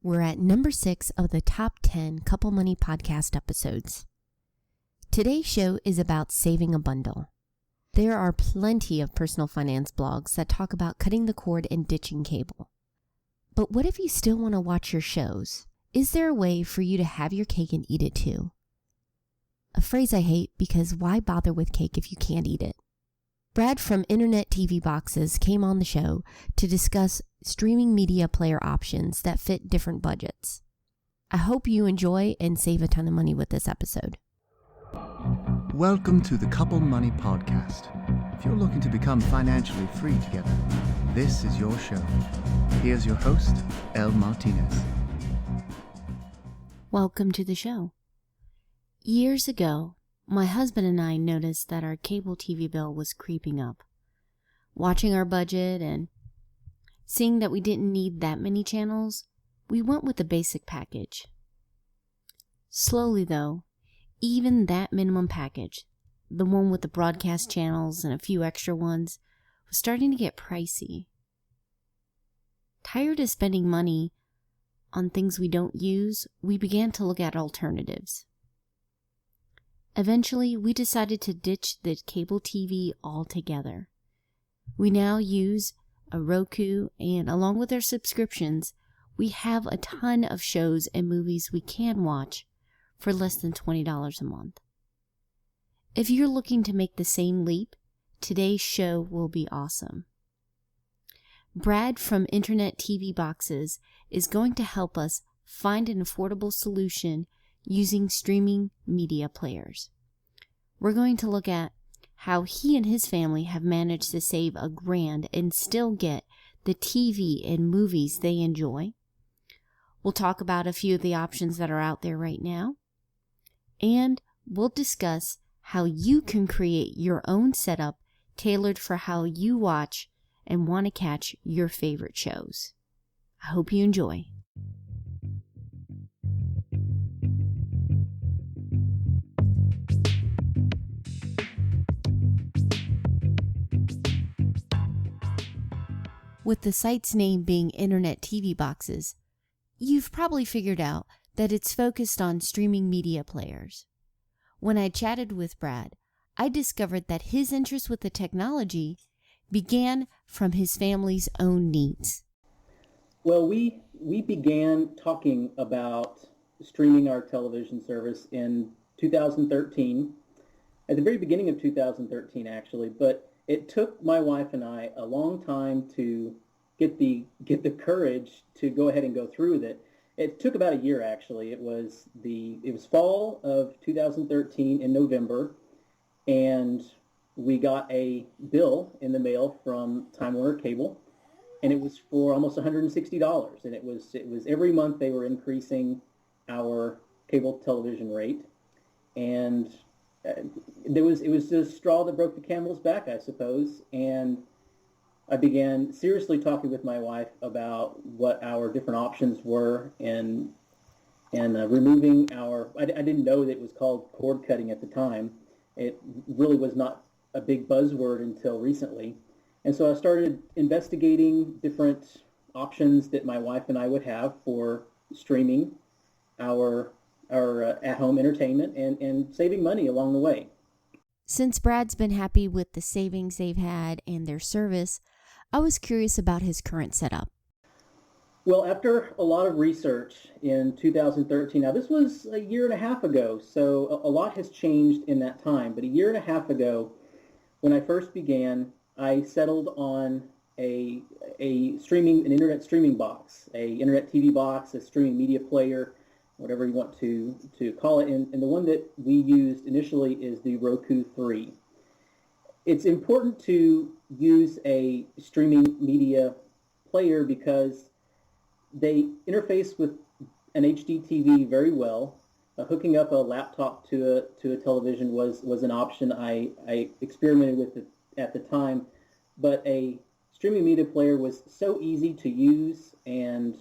We're at number 6 of the top 10 Couple Money podcast episodes. Today's show is about saving a bundle. There are plenty of personal finance blogs that talk about cutting the cord and ditching cable. But what if you still want to watch your shows? Is there a way for you to have your cake and eat it too? A phrase I hate because why bother with cake if you can't eat it? Brad from Internet TV Boxes came on the show to discuss streaming media player options that fit different budgets. I hope you enjoy and save a ton of money with this episode. Welcome to the Couple Money Podcast. If you're looking to become financially free together, this is your show. Here's your host, El Martinez. Welcome to the show. Years ago, my husband and I noticed that our cable TV bill was creeping up. Watching our budget and seeing that we didn't need that many channels, we went with the basic package. Slowly though, even that minimum package, the one with the broadcast channels and a few extra ones, was starting to get pricey. Tired of spending money on things we don't use, we began to look at alternatives. Eventually, we decided to ditch the cable TV altogether. We now use a Roku, and along with our subscriptions, we have a ton of shows and movies we can watch for less than $20 a month. If you're looking to make the same leap, today's show will be awesome. Brad from Internet TV Boxes is going to help us find an affordable solution using streaming media players. We're going to look at how he and his family have managed to save $1,000 and still get the TV and movies they enjoy. We'll talk about a few of the options that are out there right now. And we'll discuss how you can create your own setup tailored for how you watch and want to catch your favorite shows. I hope you enjoy. With the site's name being Internet TV Boxes, you've probably figured out that it's focused on streaming media players. When I chatted with Brad, I discovered that his interest with the technology began from his family's own needs. Well, we began talking about streaming our television service in 2013, at the very beginning of 2013 actually, but it took my wife and I a long time to get the courage to go ahead and go through with it. It took about a year actually. It was fall of 2013 in November, and we got a bill in the mail from Time Warner Cable, and it was for almost $160. And it was every month they were increasing our cable television rate, and it was the straw that broke the camel's back, I suppose. And I began seriously talking with my wife about what our different options were, and removing our. I didn't know that it was called cord cutting at the time. It really was not a big buzzword until recently, and so I started investigating different options that my wife and I would have for streaming our at-home entertainment and saving money along the way. Since Brad's been happy with the savings they've had and their service, I was curious about his current setup. Well, after a lot of research in 2013, now this was a year and a half ago, so a lot has changed in that time. But a year and a half ago, when I first began, I settled on an internet streaming box, a internet TV box, a streaming media player, whatever you want to call it. And the one that we used initially is the Roku 3. It's important to use a streaming media player because they interface with an HD TV very well. Hooking up a laptop to a television was an option I experimented with it at the time, but a streaming media player was so easy to use, and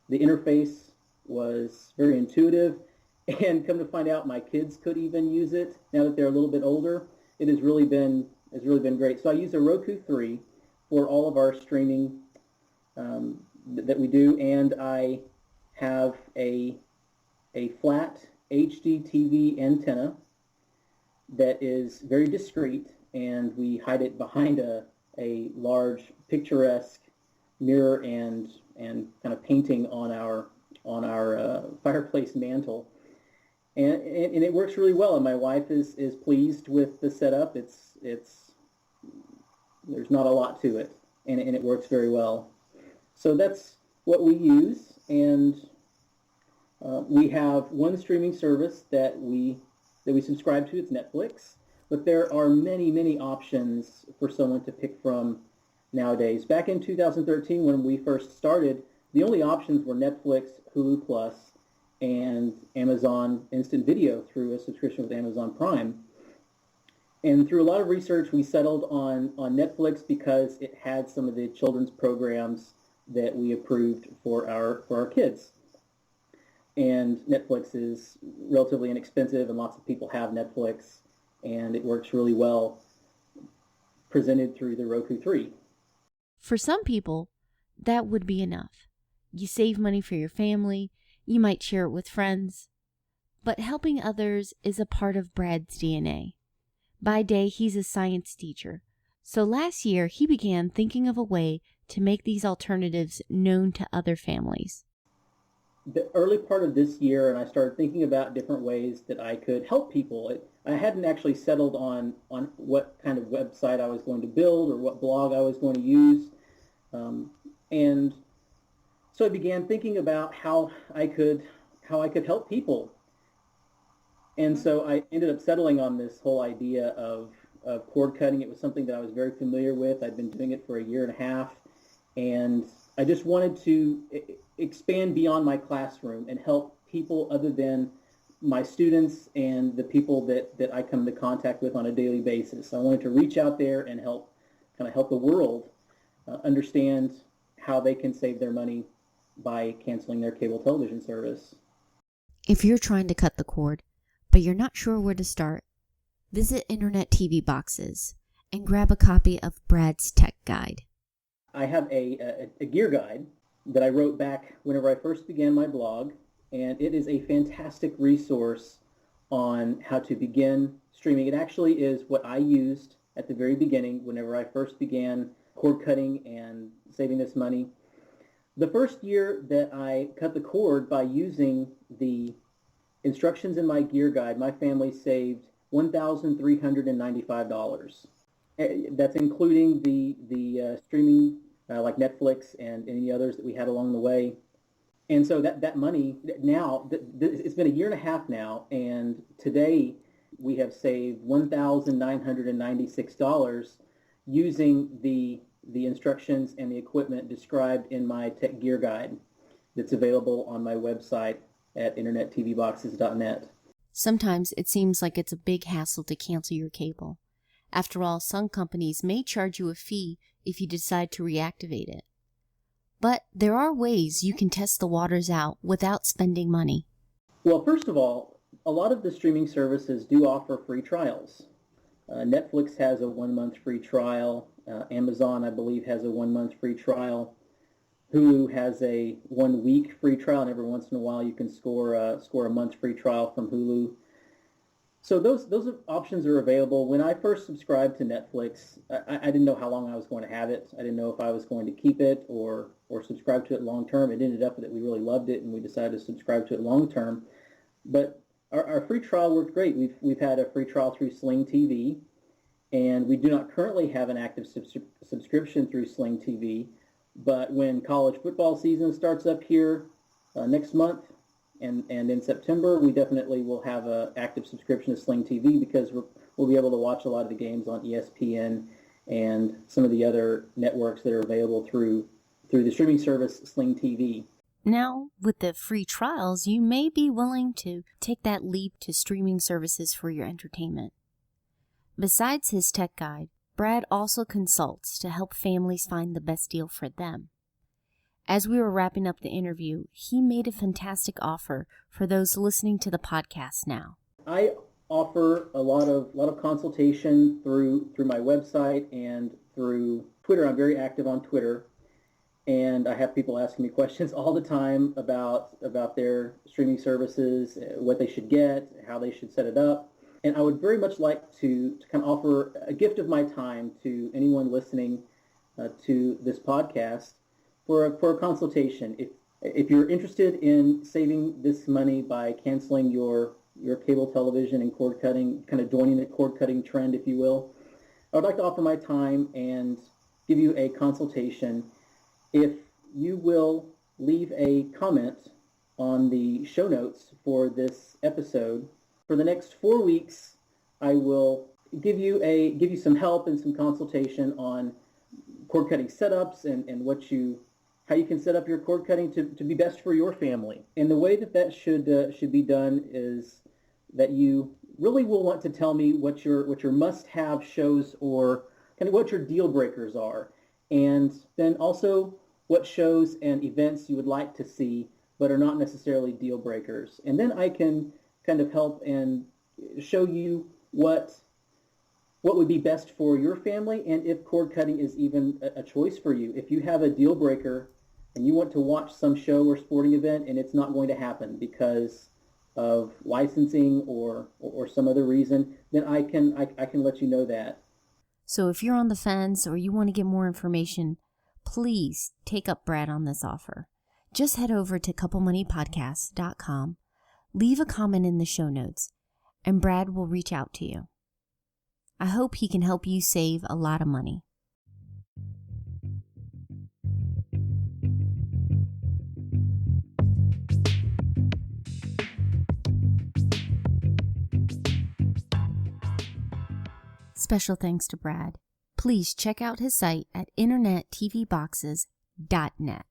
the interface was very intuitive. And come to find out, my kids could even use it now that they're a little bit older. It has really been great. So I use a Roku 3 for all of our streaming that we do, and I have a flat HD TV antenna that is very discreet, and we hide it behind a large picturesque mirror and kind of painting on our fireplace mantle, and it works really well. And my wife is pleased with the setup. It's there's not a lot to it, and it works very well. So that's what we use, and we have one streaming service that we subscribe to. It's Netflix, but there are many options for someone to pick from nowadays. Back in 2013, when we first started, the only options were Netflix, Hulu Plus, and Amazon Instant Video through a subscription with Amazon Prime. And through a lot of research, we settled on Netflix because it had some of the children's programs that we approved for our kids. And Netflix is relatively inexpensive, and lots of people have Netflix, and it works really well presented through the Roku 3. For some people, that would be enough. You save money for your family, you might share it with friends, but helping others is a part of Brad's DNA. By day, he's a science teacher, so last year he began thinking of a way to make these alternatives known to other families. The early part of this year, and I started thinking about different ways that I could help people. I hadn't actually settled on what kind of website I was going to build or what blog I was going to use. And so I began thinking about how I could help people. And so I ended up settling on this whole idea of cord cutting. It was something that I was very familiar with. I'd been doing it for a year and a half, and I just wanted to expand beyond my classroom and help people other than my students and the people that I come into contact with on a daily basis. I wanted to reach out there and help the world understand how they can save their money by canceling their cable television service. If you're trying to cut the cord, but you're not sure where to start, visit Internet TV Boxes and grab a copy of Brad's Tech Guide. I have a gear guide that I wrote back whenever I first began my blog, and it is a fantastic resource on how to begin streaming. It actually is what I used at the very beginning whenever I first began cord cutting and saving this money. The first year that I cut the cord by using the instructions in my gear guide, my family saved $1,395. That's including the streaming like Netflix and any others that we had along the way. And so that money now, it's been a year and a half now, and today we have saved $1,996 using the instructions and the equipment described in my tech gear guide that's available on my website at internettvboxes.net. Sometimes it seems like it's a big hassle to cancel your cable. After all, some companies may charge you a fee if you decide to reactivate it. But there are ways you can test the waters out without spending money. Well, first of all, a lot of the streaming services do offer free trials. Netflix has a 1-month free trial. Amazon, I believe, has a 1-month free trial. Hulu has a 1-week free trial, and every once in a while you can score a month's free trial from Hulu. So those options are available. When I first subscribed to Netflix, I didn't know how long I was going to have it. I didn't know if I was going to keep it or subscribe to it long term. It ended up that we really loved it, and we decided to subscribe to it long term. But our free trial worked great. We've had a free trial through Sling TV, and we do not currently have an active subscription through Sling TV. But when college football season starts up here next month, and in September, we definitely will have an active subscription to Sling TV because we'll be able to watch a lot of the games on ESPN and some of the other networks that are available through the streaming service Sling TV. Now, with the free trials, you may be willing to take that leap to streaming services for your entertainment. Besides his tech guide, Brad also consults to help families find the best deal for them. As we were wrapping up the interview, he made a fantastic offer for those listening to the podcast now. I offer a lot of consultation through my website and through Twitter. I'm very active on Twitter. and I have people asking me questions all the time about their streaming services, what they should get, how they should set it up. And I would very much like to kind of offer a gift of my time to anyone listening to this podcast for a consultation. If you're interested in saving this money by canceling your cable television and cord cutting, kind of joining the cord cutting trend, if you will, I would like to offer my time and give you a consultation. If you will leave a comment on the show notes for this episode, for the next 4 weeks, I will give you some help and some consultation on cord cutting setups and how you can set up your cord cutting to be best for your family. And the way that should be done is that you really will want to tell me what your must-have shows or kind of what your deal breakers are, and then also what shows and events you would like to see but are not necessarily deal breakers. And then I can kind of help and show you what would be best for your family, and if cord cutting is even a choice for you. If you have a deal breaker and you want to watch some show or sporting event and it's not going to happen because of licensing or some other reason, then I can let you know that. So if you're on the fence or you want to get more information, please take up Brad on this offer. Just head over to couplemoneypodcast.com, leave a comment in the show notes, and Brad will reach out to you. I hope he can help you save a lot of money. Special thanks to Brad. Please check out his site at internettvboxes.net.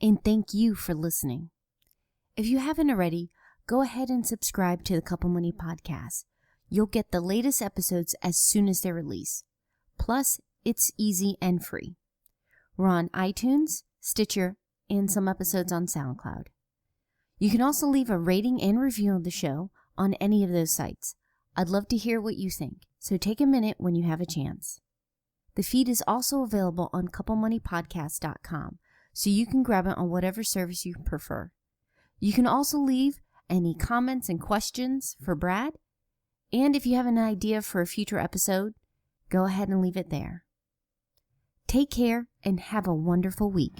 And thank you for listening. If you haven't already, go ahead and subscribe to the Couple Money Podcast. You'll get the latest episodes as soon as they're released. Plus, it's easy and free. We're on iTunes, Stitcher, and some episodes on SoundCloud. You can also leave a rating and review of the show on any of those sites. I'd love to hear what you think, so take a minute when you have a chance. The feed is also available on couplemoneypodcast.com, so you can grab it on whatever service you prefer. You can also leave any comments and questions for Brad, and if you have an idea for a future episode, go ahead and leave it there. Take care and have a wonderful week.